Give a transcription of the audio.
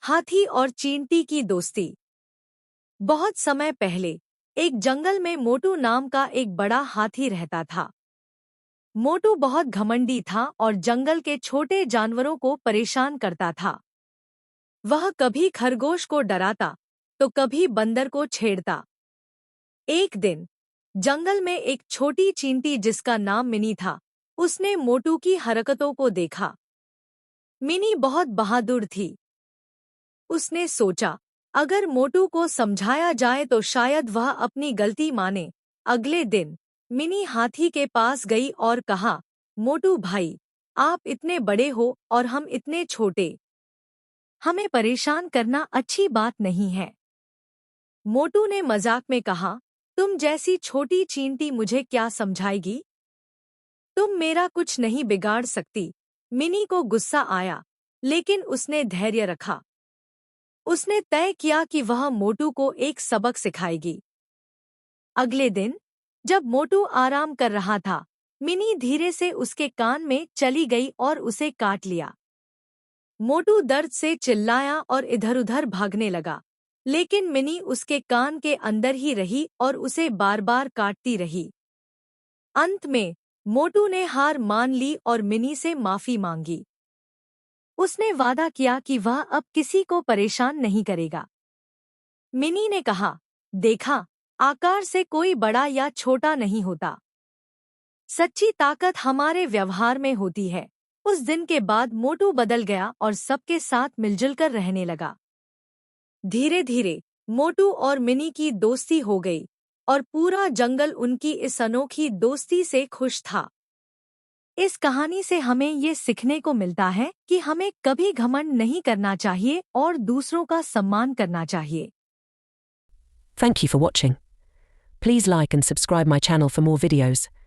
हाथी और चींटी की दोस्ती। बहुत समय पहले एक जंगल में मोटू नाम का एक बड़ा हाथी रहता था। मोटू बहुत घमंडी था और जंगल के छोटे जानवरों को परेशान करता था। वह कभी खरगोश को डराता तो कभी बंदर को छेड़ता। एक दिन जंगल में एक छोटी चींटी जिसका नाम मिनी था, उसने मोटू की हरकतों को देखा। मिनी बहुत बहादुर थी। उसने सोचा, अगर मोटू को समझाया जाए तो शायद वह अपनी गलती माने। अगले दिन मिनी हाथी के पास गई और कहा, मोटू भाई, आप इतने बड़े हो और हम इतने छोटे। हमें परेशान करना अच्छी बात नहीं है। मोटू ने मजाक में कहा, तुम जैसी छोटी चींटी मुझे क्या समझाएगी? तुम मेरा कुछ नहीं बिगाड़ सकती। मिनी को गुस्सा आया, लेकिन उसने धैर्य रखा। उसने तय किया कि वह मोटू को एक सबक सिखाएगी। अगले दिन जब मोटू आराम कर रहा था, मिनी धीरे से उसके कान में चली गई और उसे काट लिया। मोटू दर्द से चिल्लाया और इधर-उधर भागने लगा, लेकिन मिनी उसके कान के अंदर ही रही और उसे बार-बार काटती रही। अंत में मोटू ने हार मान ली और मिनी से माफी मांगी। उसने वादा किया कि वह अब किसी को परेशान नहीं करेगा। मिनी ने कहा, देखा, आकार से कोई बड़ा या छोटा नहीं होता। सच्ची ताकत हमारे व्यवहार में होती है। उस दिन के बाद मोटू बदल गया और सबके साथ मिलजुल कर रहने लगा। धीरे धीरे मोटू और मिनी की दोस्ती हो गई और पूरा जंगल उनकी इस अनोखी दोस्ती से खुश था। इस कहानी से हमें ये सीखने को मिलता है कि हमें कभी घमंड नहीं करना चाहिए और दूसरों का सम्मान करना चाहिए। Thank you for watching. Please like and subscribe my channel for more videos.